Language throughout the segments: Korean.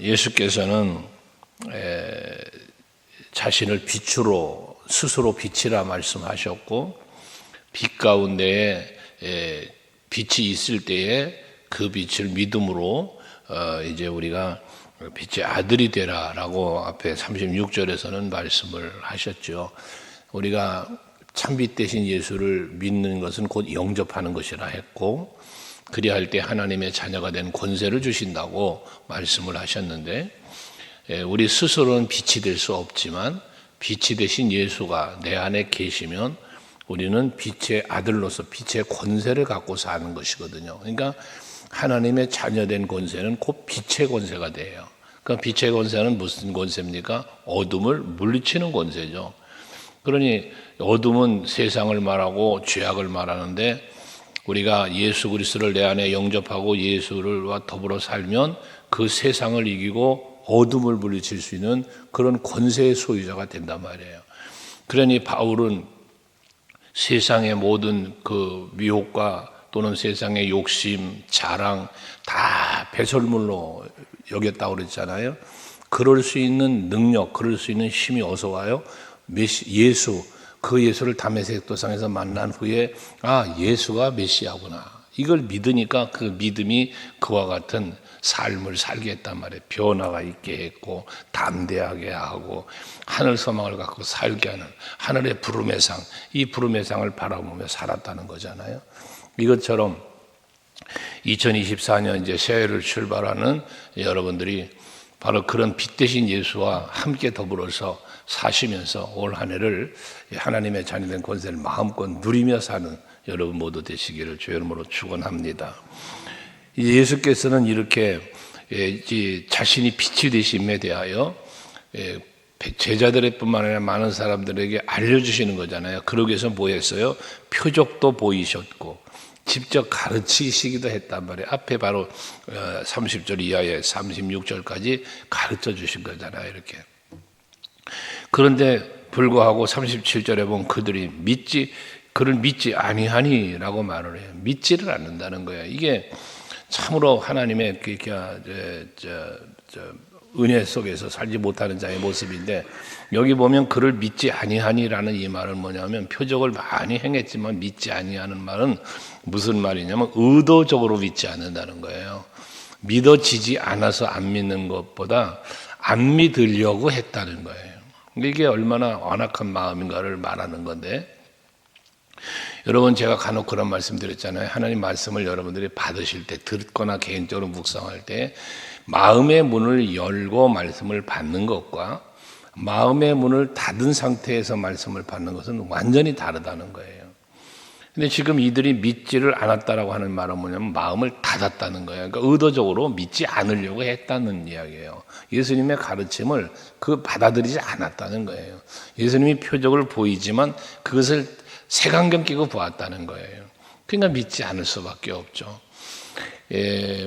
예수께서는 자신을 빛으로 스스로 빛이라 말씀하셨고 빛 가운데에 빛이 있을 때에 그 빛을 믿음으로 이제 우리가 빛의 아들이 되라라고 앞에 36절에서는 말씀을 하셨죠. 우리가 참빛 대신 예수를 믿는 것은 곧 영접하는 것이라 했고 그리할 때 하나님의 자녀가 된 권세를 주신다고 말씀을 하셨는데 우리 스스로는 빛이 될 수 없지만 빛이 되신 예수가 내 안에 계시면 우리는 빛의 아들로서 빛의 권세를 갖고 사는 것이거든요. 그러니까 하나님의 자녀된 권세는 곧 빛의 권세가 돼요. 그러니까 빛의 권세는 무슨 권세입니까? 어둠을 물리치는 권세죠. 그러니 어둠은 세상을 말하고 죄악을 말하는데 우리가 예수 그리스도를 내 안에 영접하고 예수와 더불어 살면 그 세상을 이기고 어둠을 물리칠 수 있는 그런 권세의 소유자가 된단 말이에요. 그러니 바울은 세상의 모든 그 미혹과 또는 세상의 욕심, 자랑 다 배설물로 여겼다고 그랬잖아요. 그럴 수 있는 능력, 그럴 수 있는 힘이 어디서 와요? 예수, 그 예수를 다메섹 도상에서 만난 후에 예수가 메시아구나. 이걸 믿으니까 그 믿음이 그와 같은 삶을 살게 했단 말이에요. 변화가 있게 했고 담대하게 하고 하늘 소망을 갖고 살게 하는 하늘의 부름의 상, 이 부름의 상을 바라보며 살았다는 거잖아요. 이것처럼 2024년 이제 새해를 출발하는 여러분들이 바로 그런 빛 대신 예수와 함께 더불어서 사시면서 올 한 해를 하나님의 자녀된 권세를 마음껏 누리며 사는 여러분 모두 되시기를 주의 이름으로 축원합니다. 예수께서는 이렇게 자신이 빛이 되심에 대하여 제자들의 뿐만 아니라 많은 사람들에게 알려주시는 거잖아요. 그러기 위해서 뭐 했어요? 표적도 보이셨고 직접 가르치시기도 했단 말이에요. 앞에 바로 30절 이하에 36절까지 가르쳐 주신 거잖아요. 이렇게. 그런데 불구하고 37절에 보면 그들이 그를 믿지 아니하니라고 말을 해요. 믿지를 않는다는 거예요. 이게 참으로 하나님의 은혜 속에서 살지 못하는 자의 모습인데 여기 보면 그를 믿지 아니하니라는 이 말은 뭐냐면 표적을 많이 행했지만 믿지 아니하는 말은 무슨 말이냐면 의도적으로 믿지 않는다는 거예요. 믿어지지 않아서 안 믿는 것보다 안 믿으려고 했다는 거예요. 이게 얼마나 완악한 마음인가를 말하는 건데 여러분 제가 간혹 그런 말씀 드렸잖아요. 하나님 말씀을 여러분들이 받으실 때 듣거나 개인적으로 묵상할 때 마음의 문을 열고 말씀을 받는 것과 마음의 문을 닫은 상태에서 말씀을 받는 것은 완전히 다르다는 거예요. 근데 지금 이들이 믿지를 않았다라고 하는 말은 뭐냐면 마음을 닫았다는 거예요. 그러니까 의도적으로 믿지 않으려고 했다는 이야기예요. 예수님의 가르침을 받아들이지 않았다는 거예요. 예수님이 표적을 보이지만 그것을 색안경 끼고 보았다는 거예요. 그러니까 믿지 않을 수밖에 없죠.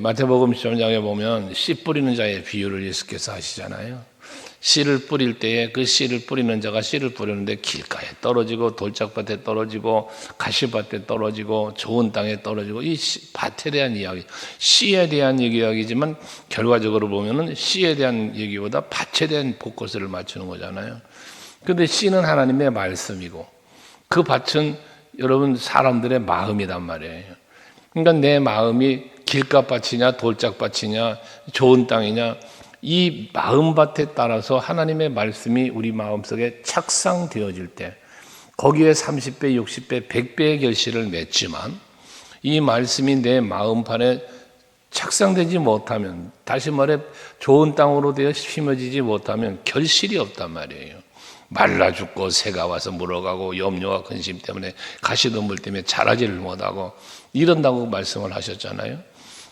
마태복음 10장에 보면 씨 뿌리는 자의 비유를 예수께서 하시잖아요. 씨를 뿌릴 때에 그 씨를 뿌리는 자가 씨를 뿌리는데 길가에 떨어지고 돌짝밭에 떨어지고 가시밭에 떨어지고 좋은 땅에 떨어지고 이 밭에 대한 이야기, 씨에 대한 이야기지만 결과적으로 보면은 씨에 대한 얘기보다 밭에 대한 포커스를 맞추는 거잖아요. 그런데 씨는 하나님의 말씀이고 그 밭은 여러분 사람들의 마음이란 말이에요. 그러니까 내 마음이 길가밭이냐 돌짝밭이냐 좋은 땅이냐 이 마음밭에 따라서 하나님의 말씀이 우리 마음속에 착상되어질 때 거기에 30배, 60배, 100배의 결실을 맺지만 이 말씀이 내 마음판에 착상되지 못하면 다시 말해 좋은 땅으로 되어 심어지지 못하면 결실이 없단 말이에요. 말라 죽고 새가 와서 물어가고 염려와 근심 때문에 가시덤불 때문에 자라지를 못하고 이런다고 말씀을 하셨잖아요.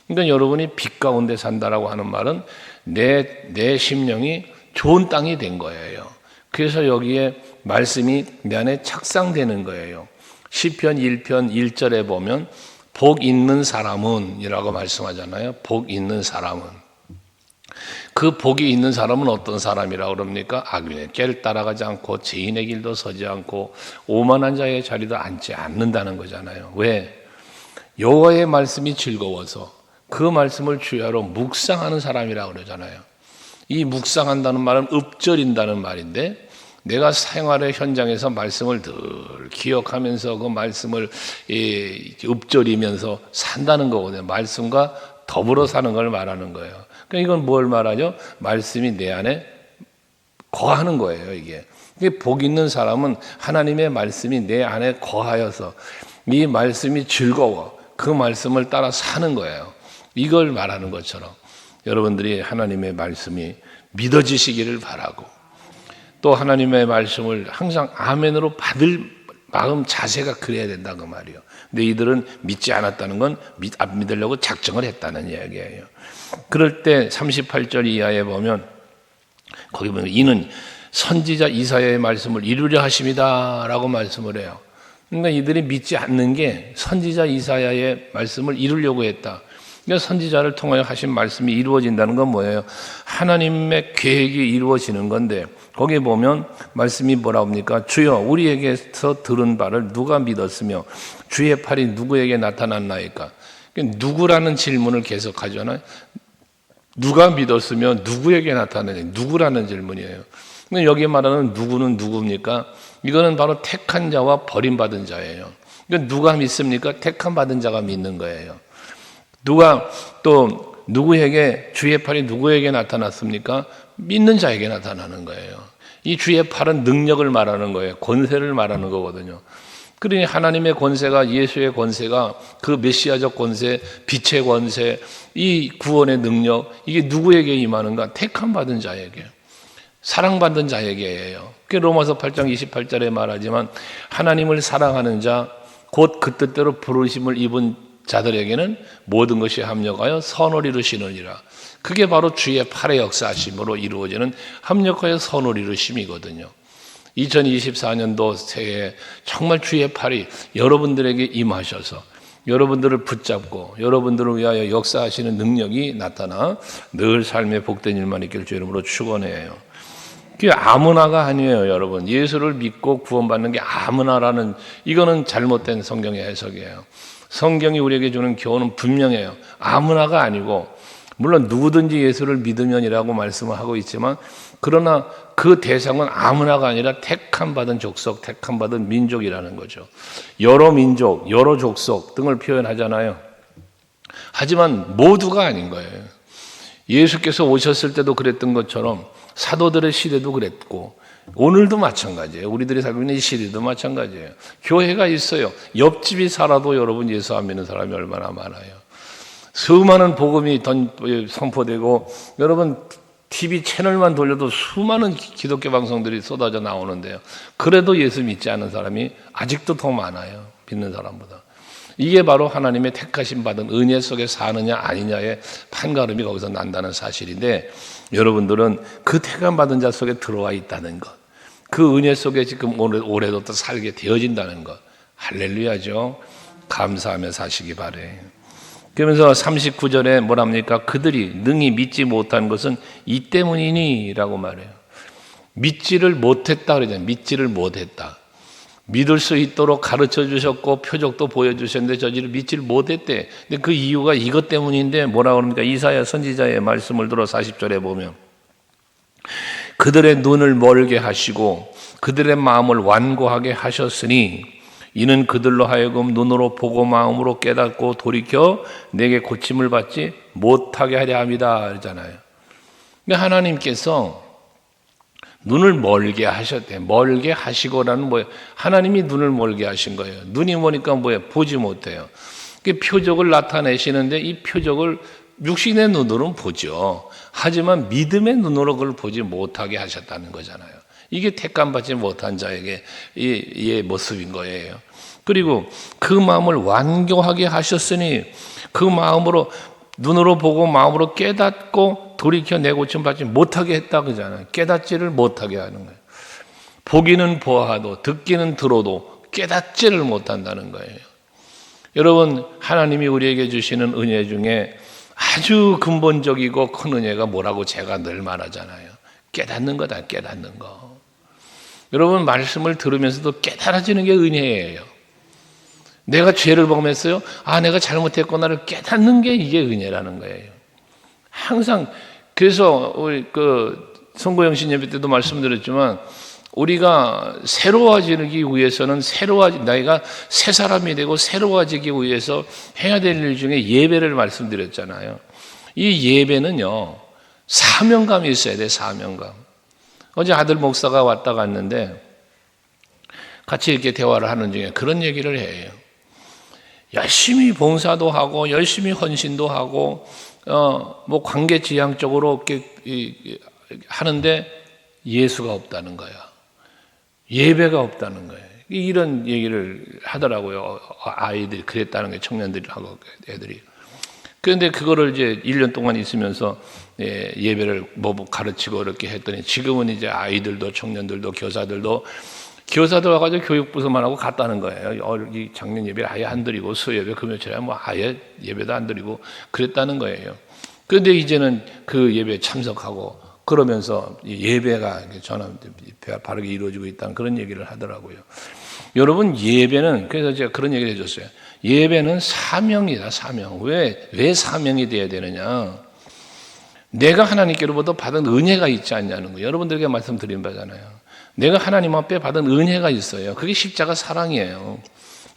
그러니까 여러분이 빛 가운데 산다라고 하는 말은 내 심령이 좋은 땅이 된 거예요. 그래서 여기에 말씀이 내 안에 착상되는 거예요. 시편 1편 1절에 보면 복 있는 사람은 이라고 말씀하잖아요. 복 있는 사람은. 그 복이 있는 사람은 어떤 사람이라고 그럽니까? 악인의 길을 따라가지 않고 죄인의 길도 서지 않고 오만한 자의 자리도 앉지 않는다는 거잖아요. 왜? 여호와의 말씀이 즐거워서 그 말씀을 주야로 묵상하는 사람이라고 그러잖아요. 이 묵상한다는 말은 읊조린다는 말인데 내가 생활의 현장에서 말씀을 늘 기억하면서 그 말씀을 읊조리면서 산다는 거거든요. 말씀과 더불어 사는 걸 말하는 거예요. 그러니까 이건 뭘 말하죠? 말씀이 내 안에 거하는 거예요. 이게 복 있는 사람은 하나님의 말씀이 내 안에 거하여서 이 말씀이 즐거워 그 말씀을 따라 사는 거예요. 이걸 말하는 것처럼 여러분들이 하나님의 말씀이 믿어지시기를 바라고 또 하나님의 말씀을 항상 아멘으로 받을 마음 자세가 그래야 된다 그 말이에요. 근데 이들은 믿지 않았다는 건 안 믿으려고 작정을 했다는 이야기예요. 그럴 때 38절 이하에 보면 거기 보면 이는 선지자 이사야의 말씀을 이루려 하심이다 라고 말씀을 해요. 그러니까 이들이 믿지 않는 게 선지자 이사야의 말씀을 이루려고 했다. 그러니까 선지자를 통하여 하신 말씀이 이루어진다는 건 뭐예요? 하나님의 계획이 이루어지는 건데 거기에 보면 말씀이 뭐라 합니까? 주여 우리에게서 들은 바를 누가 믿었으며 주의 팔이 누구에게 나타났나이까? 누구라는 질문을 계속 하잖아요. 누가 믿었으며 누구에게 나타나냐? 누구라는 질문이에요. 근데 여기 말하는 누구는 누굽니까? 이거는 바로 택한 자와 버림받은 자예요. 그러니까 누가 믿습니까? 택한 받은 자가 믿는 거예요. 누가 또 누구에게 주의 팔이 누구에게 나타났습니까? 믿는 자에게 나타나는 거예요. 이 주의 팔은 능력을 말하는 거예요. 권세를 말하는 거거든요. 그러니 하나님의 권세가 예수의 권세가 그 메시아적 권세, 빛의 권세, 이 구원의 능력 이게 누구에게 임하는가? 택함 받은 자에게. 사랑받은 자에게예요. 로마서 8장 28절에 말하지만 하나님을 사랑하는 자, 곧 그 뜻대로 부르심을 입은 자들에게는 모든 것이 합력하여 선을 이루시느니라. 그게 바로 주의 팔의 역사하심으로 이루어지는 합력하여 선을 이루심이거든요. 2024년도 새해 정말 주의 팔이 여러분들에게 임하셔서 여러분들을 붙잡고 여러분들을 위하여 역사하시는 능력이 나타나 늘 삶의 복된 일만 있기를 주 이름으로 축원해요. 그게 아무나가 아니에요, 여러분. 예수를 믿고 구원받는 게 아무나라는 이거는 잘못된 성경의 해석이에요. 성경이 우리에게 주는 교훈은 분명해요. 아무나가 아니고 물론 누구든지 예수를 믿으면이라고 말씀을 하고 있지만 그러나 그 대상은 아무나가 아니라 택함 받은 족속, 택함 받은 민족이라는 거죠. 여러 민족, 여러 족속 등을 표현하잖아요. 하지만 모두가 아닌 거예요. 예수께서 오셨을 때도 그랬던 것처럼 사도들의 시대도 그랬고 오늘도 마찬가지예요. 우리들이 살고 있는 이 시대도 마찬가지예요. 교회가 있어요. 옆집이 살아도 여러분 예수 안 믿는 사람이 얼마나 많아요. 수많은 복음이 선포되고 여러분 TV 채널만 돌려도 수많은 기독교 방송들이 쏟아져 나오는데요. 그래도 예수 믿지 않는 사람이 아직도 더 많아요. 믿는 사람보다. 이게 바로 하나님의 택하심 받은 은혜 속에 사느냐 아니냐의 판가름이 거기서 난다는 사실인데 여러분들은 그 택함 받은 자 속에 들어와 있다는 것. 그 은혜 속에 지금 올해도 또 살게 되어진다는 것. 할렐루야죠. 감사하며 사시기 바래요. 그러면서 39절에 뭐랍니까? 그들이 능히 믿지 못한 것은 이 때문이니 라고 말해요. 믿지를 못했다 그러잖아요. 믿지를 못했다. 믿을 수 있도록 가르쳐 주셨고 표적도 보여주셨는데 저지를 믿지를 못했대. 근데 그 이유가 이것 때문인데 뭐라고 합니까? 이사야 선지자의 말씀을 들어 40절에 보면 그들의 눈을 멀게 하시고 그들의 마음을 완고하게 하셨으니 이는 그들로 하여금 눈으로 보고 마음으로 깨닫고 돌이켜 내게 고침을 받지 못하게 하려 함이다 그러잖아요. 근데 하나님께서 눈을 멀게 하셨대. 멀게 하시고라는 뭐예요? 하나님이 눈을 멀게 하신 거예요. 눈이 뭐니까 뭐예요? 보지 못해요. 그 표적을 나타내시는데 이 표적을 육신의 눈으로는 보죠. 하지만 믿음의 눈으로 그걸 보지 못하게 하셨다는 거잖아요. 이게 택감받지 못한 자에게 이 모습인 거예요. 그리고 그 마음을 완고하게 하셨으니 그 마음으로 눈으로 보고 마음으로 깨닫고 돌이켜 내 고침 받지 못하게 했다 그러잖아요. 깨닫지를 못하게 하는 거예요. 보기는 보아도 듣기는 들어도 깨닫지를 못한다는 거예요. 여러분 하나님이 우리에게 주시는 은혜 중에 아주 근본적이고 큰 은혜가 뭐라고 제가 늘 말하잖아요. 깨닫는 거다. 깨닫는 거. 여러분 말씀을 들으면서도 깨달아지는 게 은혜예요. 내가 죄를 범했어요. 내가 잘못했구나를 깨닫는 게 이게 은혜라는 거예요. 항상 그래서 우리 선고영신 예배 때도 말씀드렸지만 우리가 새로워지기 위해서는 나이가 새 사람이 되고 새로워지기 위해서 해야 될 일 중에 예배를 말씀드렸잖아요. 이 예배는요, 사명감이 있어야 돼, 사명감. 어제 아들 목사가 왔다 갔는데 같이 이렇게 대화를 하는 중에 그런 얘기를 해요. 열심히 봉사도 하고 열심히 헌신도 하고 뭐 관계지향적으로 이렇게 하는데 예수가 없다는 거야. 예배가 없다는 거예요. 이런 얘기를 하더라고요. 아이들이 그랬다는 게 청년들하고 애들이. 그런데 그거를 이제 1년 동안 있으면서 예배를 뭐 가르치고 이렇게 했더니 지금은 이제 아이들도 청년들도 교사들 와가지고 교육부서만 하고 갔다는 거예요. 이 작년 예배를 아예 안 드리고 수예배, 금요일에 뭐 아예 예배도 안 드리고 그랬다는 거예요. 그런데 이제는 그 예배에 참석하고 그러면서 예배가 바르게 이루어지고 있다는 그런 얘기를 하더라고요. 여러분, 예배는, 그래서 제가 그런 얘기를 해줬어요. 예배는 사명이다, 사명. 왜 사명이 돼야 되느냐? 내가 하나님께로부터 받은 은혜가 있지 않냐는 거예요. 여러분들에게 말씀드린 바잖아요. 내가 하나님 앞에 받은 은혜가 있어요. 그게 십자가 사랑이에요.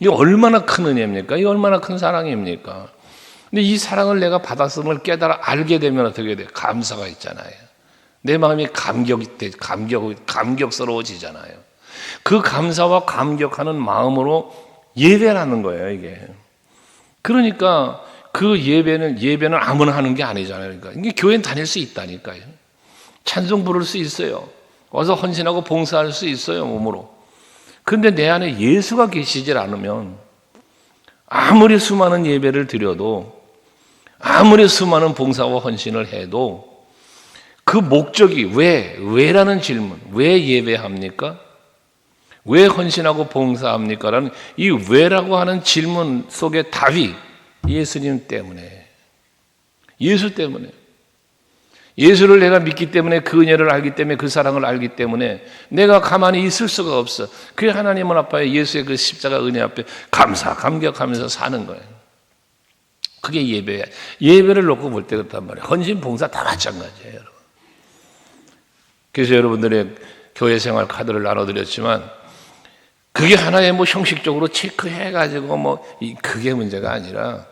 이게 얼마나 큰 은혜입니까? 이게 얼마나 큰 사랑입니까? 근데 이 사랑을 내가 받았음을 깨달아 알게 되면 어떻게 돼요? 감사가 있잖아요. 내 마음이 감격스러워지잖아요. 그 감사와 감격하는 마음으로 예배라는 거예요, 이게. 그러니까 그 예배는 아무나 하는 게 아니잖아요. 그러니까 이게 교회는 다닐 수 있다니까요. 찬송 부를 수 있어요. 와서 헌신하고 봉사할 수 있어요, 몸으로. 그런데 내 안에 예수가 계시질 않으면 아무리 수많은 예배를 드려도 아무리 수많은 봉사와 헌신을 해도 그 목적이 왜라는 질문, 왜 예배합니까? 왜 헌신하고 봉사합니까? 라는 이 왜라고 하는 질문 속의 답이 예수님 때문에, 예수 때문에. 예수를 내가 믿기 때문에, 그 은혜를 알기 때문에, 그 사랑을 알기 때문에 내가 가만히 있을 수가 없어. 그 하나님은 앞에 예수의 그 십자가 은혜 앞에 감격하면서 사는 거예요. 그게 예배야. 예배를 놓고 볼 때 그렇단 말이에요. 헌신, 봉사 다 마찬가지예요, 여러분. 그래서 여러분들의 교회 생활 카드를 나눠드렸지만 그게 하나의 뭐 형식적으로 체크해가지고 그게 문제가 아니라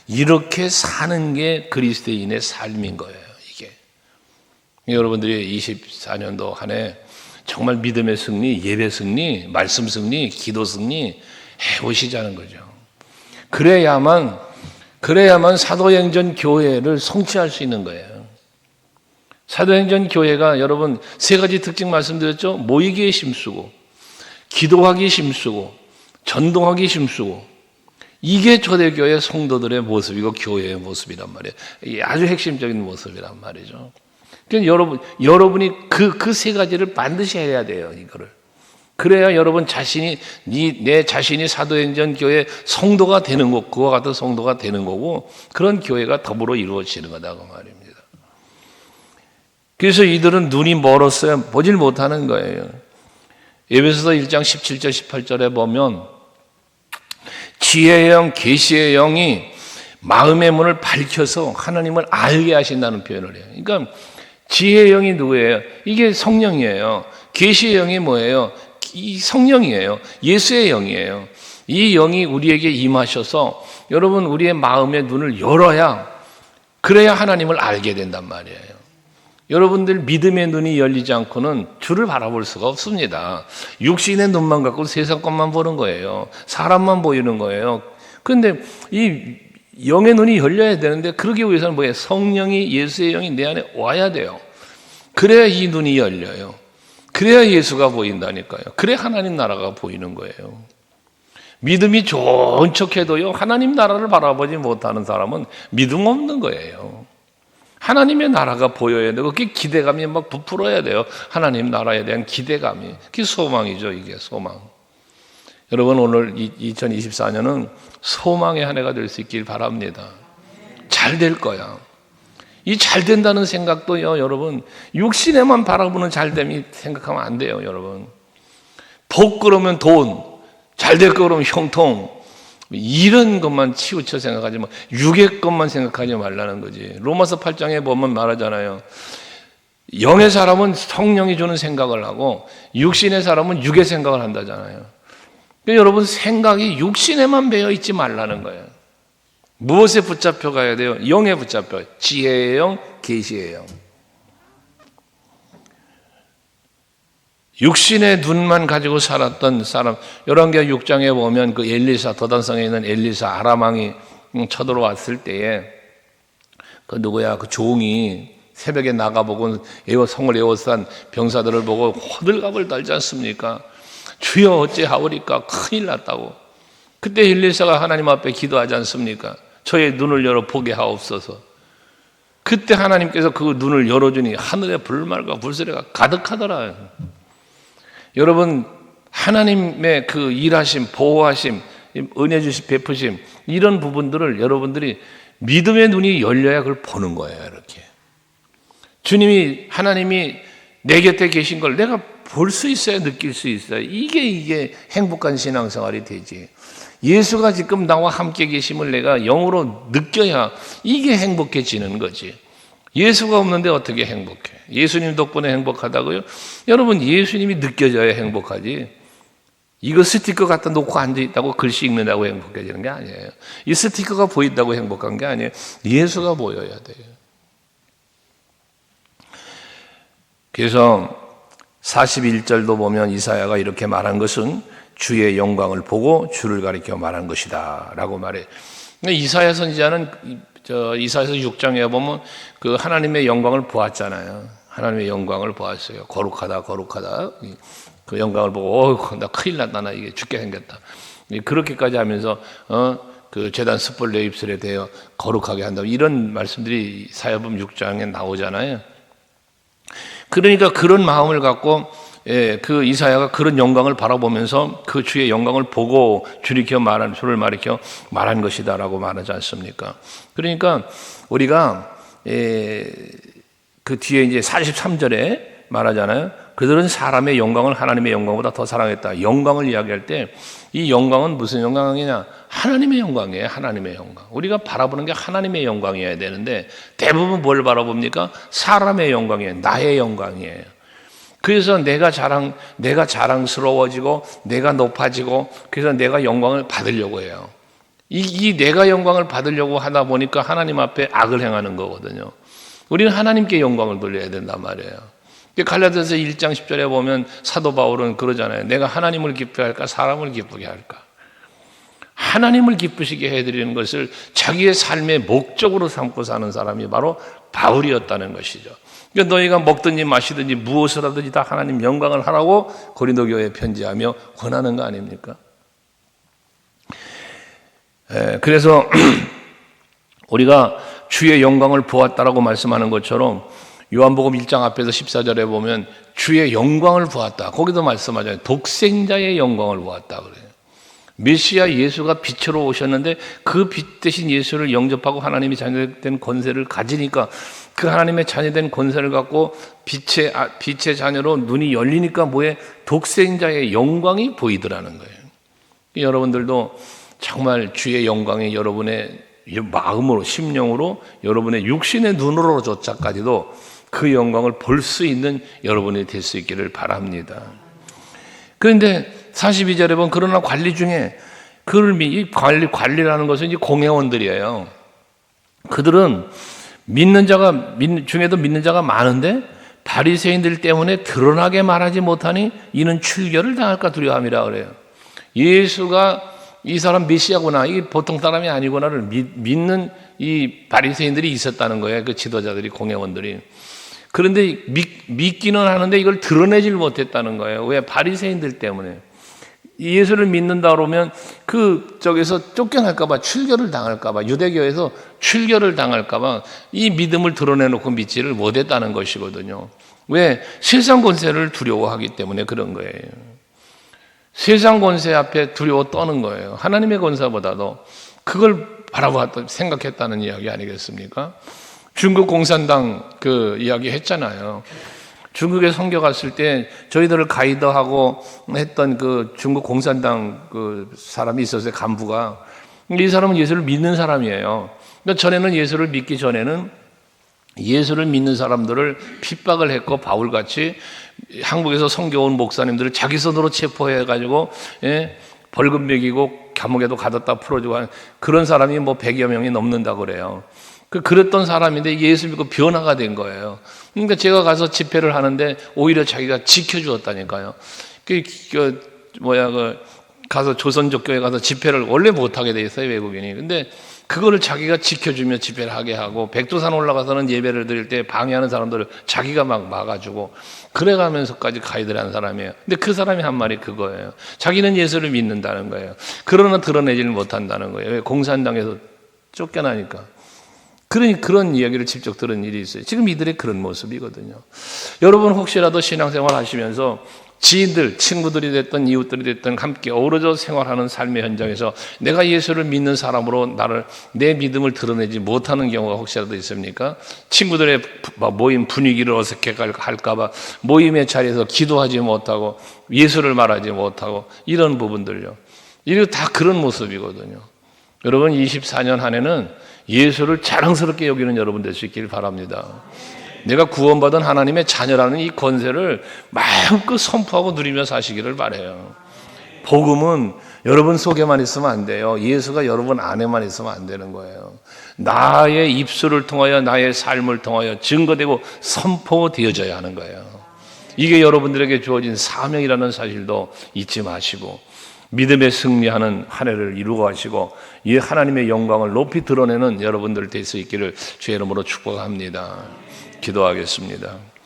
이렇게 사는 게 그리스도인의 삶인 거예요, 이게. 여러분들이 24년도 한 해 정말 믿음의 승리, 예배 승리, 말씀 승리, 기도 승리 해보시자는 거죠. 그래야만 사도행전 교회를 성취할 수 있는 거예요. 사도행전 교회가 여러분 세 가지 특징 말씀드렸죠? 모이기에 힘쓰고, 기도하기 힘쓰고, 전동하기 힘쓰고, 이게 초대교회 성도들의 모습이고 교회의 모습이란 말이에요. 이게 아주 핵심적인 모습이란 말이죠. 그러니까 여러분이 그 세 가지를 반드시 해야 돼요, 이거를. 그래야 여러분 내 자신이 사도행전 교회 성도가 되는 거, 그와 같은 성도가 되는 거고, 그런 교회가 더불어 이루어지는 거다고 말입니다. 그래서 이들은 눈이 멀었어요. 보질 못하는 거예요. 에베소서 1장 17절 18절에 보면 지혜의 영, 계시의 영이 마음의 문을 밝혀서 하나님을 알게 하신다는 표현을 해요. 그러니까 지혜의 영이 누구예요? 이게 성령이에요. 계시의 영이 뭐예요? 이 성령이에요. 예수의 영이에요. 이 영이 우리에게 임하셔서 여러분 우리의 마음의 눈을 열어야, 그래야 하나님을 알게 된단 말이에요. 여러분들 믿음의 눈이 열리지 않고는 주를 바라볼 수가 없습니다. 육신의 눈만 갖고 세상 것만 보는 거예요. 사람만 보이는 거예요. 그런데 이 영의 눈이 열려야 되는데 그러기 위해서는 뭐예요? 성령이, 예수의 영이 내 안에 와야 돼요. 그래야 이 눈이 열려요. 그래야 예수가 보인다니까요. 그래야 하나님 나라가 보이는 거예요. 믿음이 좋은 척해도요, 하나님 나라를 바라보지 못하는 사람은 믿음 없는 거예요. 하나님의 나라가 보여야 되고 그게 기대감이 막 부풀어야 돼요. 하나님 나라에 대한 기대감이. 그게 소망이죠, 이게 소망. 여러분 오늘 2024년은 소망의 한 해가 될 수 있길 바랍니다. 잘 될 거야. 이 잘 된다는 생각도요, 여러분 육신에만 바라보는 잘됨이 생각하면 안 돼요, 여러분. 복 그러면 돈, 잘 될 거 그러면 형통, 이런 것만 치우쳐 생각하지 마. 육의 것만 생각하지 말라는 거지. 로마서 8장에 보면 말하잖아요. 영의 사람은 성령이 주는 생각을 하고 육신의 사람은 육의 생각을 한다잖아요. 그러니까 여러분 생각이 육신에만 배어 있지 말라는 거예요. 무엇에 붙잡혀 가야 돼요? 영에 붙잡혀. 지혜의 영, 계시의 영. 육신의 눈만 가지고 살았던 사람, 열왕기하 6장에 보면 그 엘리사, 도단성에 있는 엘리사 아람 왕이 쳐들어왔을 때에 그 누구야? 그 종이 새벽에 나가보고 성을 에워싼 병사들을 보고 호들갑을 떨지 않습니까? 주여 어찌하오리까? 큰일 났다고. 그때 엘리사가 하나님 앞에 기도하지 않습니까? 저의 눈을 열어 보게 하옵소서. 그때 하나님께서 그 눈을 열어주니 하늘에 불말과 불소리가 가득하더라. 여러분, 하나님의 그 일하심, 보호하심, 은혜 주심, 베푸심, 이런 부분들을 여러분들이 믿음의 눈이 열려야 그걸 보는 거예요. 이렇게 주님이, 하나님이 내 곁에 계신 걸 내가 볼 수 있어야, 느낄 수 있어야 이게 행복한 신앙생활이 되지. 예수가 지금 나와 함께 계심을 내가 영으로 느껴야 이게 행복해지는 거지. 예수가 없는데 어떻게 행복해? 예수님 덕분에 행복하다고요? 여러분, 예수님이 느껴져야 행복하지. 이거 스티커 갖다 놓고 앉아있다고 글씨 읽는다고 행복해지는 게 아니에요. 이 스티커가 보인다고 행복한 게 아니에요. 예수가 보여야 돼요. 그래서 41절도 보면 이사야가 이렇게 말한 것은 주의 영광을 보고 주를 가리켜 말한 것이다 라고 말해요. 이사야 선지자는 이사야서 6장에 보면 그 하나님의 영광을 보았잖아요. 하나님의 영광을 보았어요. 거룩하다, 거룩하다. 그 영광을 보고 나 큰일 났다, 나 이게 죽게 생겼다. 그렇게까지 하면서 그 제단 숯불 내 입술에 대어 거룩하게 한다. 이런 말씀들이 사야범 6장에 나오잖아요. 그러니까 그런 마음을 갖고 그 이사야가 그런 영광을 바라보면서 그 주의 영광을 보고 주를 가리켜 말한 것이다라고 말하지 않습니까? 그러니까 우리가 그 뒤에 이제 43절에 말하잖아요. 그들은 사람의 영광을 하나님의 영광보다 더 사랑했다. 영광을 이야기할 때 이 영광은 무슨 영광이냐? 하나님의 영광이에요. 하나님의 영광. 우리가 바라보는 게 하나님의 영광이어야 되는데 대부분 뭘 바라봅니까? 사람의 영광이에요. 나의 영광이에요. 그래서 내가 자랑스러워지고 내가 높아지고 그래서 내가 영광을 받으려고 해요. 이 내가 영광을 받으려고 하다 보니까 하나님 앞에 악을 행하는 거거든요. 우리는 하나님께 영광을 돌려야 된단 말이에요. 갈라디아서 1장 10절에 보면 사도 바울은 그러잖아요. 내가 하나님을 기쁘게 할까 사람을 기쁘게 할까? 하나님을 기쁘시게 해드리는 것을 자기의 삶의 목적으로 삼고 사는 사람이 바로 바울이었다는 것이죠. 그러니까 너희가 먹든지 마시든지 무엇을 하든지 다 하나님 영광을 하라고 고린도 교회에 편지하며 권하는 거 아닙니까? 그래서 우리가 주의 영광을 보았다라고 말씀하는 것처럼 요한복음 1장 앞에서 14절에 보면 주의 영광을 보았다. 거기도 말씀하잖아요. 독생자의 영광을 보았다 그래요. 메시아 예수가 빛으로 오셨는데 그 빛 대신 예수를 영접하고 하나님이 자녀된 권세를 가지니까 그 하나님의 자녀된 권세를 갖고 빛의 자녀로 눈이 열리니까 뭐에 독생자의 영광이 보이더라는 거예요. 여러분들도 정말 주의 영광이 여러분의 마음으로 심령으로 여러분의 육신의 눈으로조차까지도 그 영광을 볼 수 있는 여러분이 될 수 있기를 바랍니다. 그런데 42절에 보면 그러나 관리 중에 이 관리라는 것은 이제 공회원들이에요. 그들은 중에도 믿는 자가 많은데 바리새인들 때문에 드러나게 말하지 못하니 이는 출교를 당할까 두려움이라 그래요. 예수가 이 사람 메시아구나, 이 보통 사람이 아니구나를 믿는 이 바리새인들이 있었다는 거예요. 그 지도자들이, 공회원들이. 그런데 믿기는 하는데 이걸 드러내질 못했다는 거예요. 왜? 바리새인들 때문에. 예수를 믿는다 그러면 그쪽에서 쫓겨날까봐, 출교를 당할까봐, 유대교에서 출교를 당할까봐 이 믿음을 드러내놓고 믿지를 못했다는 것이거든요. 왜? 세상 권세를 두려워하기 때문에 그런 거예요. 세상 권세 앞에 두려워 떠는 거예요. 하나님의 권세보다도 그걸 바라보았다 생각했다는 이야기 아니겠습니까? 중국 공산당 그 이야기 했잖아요. 중국에 선교 갔을 때 저희들을 가이드하고 했던 그 중국 공산당 그 사람이 있었어요. 간부가. 이 사람은 예수를 믿는 사람이에요. 그러니까 전에는 예수를 믿기 전에는 예수를 믿는 사람들을 핍박을 했고, 바울같이 한국에서 선교 온 목사님들을 자기 손으로 체포해가지고 벌금 매기고 감옥에도 가뒀다 풀어주고 하는 그런 사람이 뭐 100여 명이 넘는다고 그래요. 그랬던 사람인데 예수 믿고 변화가 된 거예요. 그러니까 제가 가서 집회를 하는데 오히려 자기가 지켜주었다니까요. 가서 조선족교회 가서 집회를 원래 못하게 돼 있어요, 외국인이. 근데 그거를 자기가 지켜주며 집회를 하게 하고, 백두산 올라가서는 예배를 드릴 때 방해하는 사람들을 자기가 막 막아주고, 그래가면서까지 가이드를 한 사람이에요. 근데 그 사람이 한 말이 그거예요. 자기는 예수를 믿는다는 거예요. 그러나 드러내지를 못한다는 거예요. 왜? 공산당에서 쫓겨나니까. 그런 이야기를 직접 들은 일이 있어요. 지금 이들의 그런 모습이거든요. 여러분 혹시라도 신앙생활 하시면서 지인들, 친구들이 됐든 이웃들이 됐든 함께 어우러져 생활하는 삶의 현장에서 내가 예수를 믿는 사람으로 내 믿음을 드러내지 못하는 경우가 혹시라도 있습니까? 친구들의 모임 분위기를 어색해 할까 봐 모임의 자리에서 기도하지 못하고 예수를 말하지 못하고 이런 부분들요. 이거 다 그런 모습이거든요. 여러분 24년 한 해는 예수를 자랑스럽게 여기는 여러분 될 수 있길 바랍니다. 내가 구원받은 하나님의 자녀라는 이 권세를 마음껏 선포하고 누리며 사시기를 바라요. 복음은 여러분 속에만 있으면 안 돼요. 예수가 여러분 안에만 있으면 안 되는 거예요. 나의 입술을 통하여 나의 삶을 통하여 증거되고 선포되어져야 하는 거예요. 이게 여러분들에게 주어진 사명이라는 사실도 잊지 마시고 믿음에 승리하는 한 해를 이루고 가시고 이 하나님의 영광을 높이 드러내는 여러분들 될 수 있기를 주의 이름으로 축복합니다. 기도하겠습니다.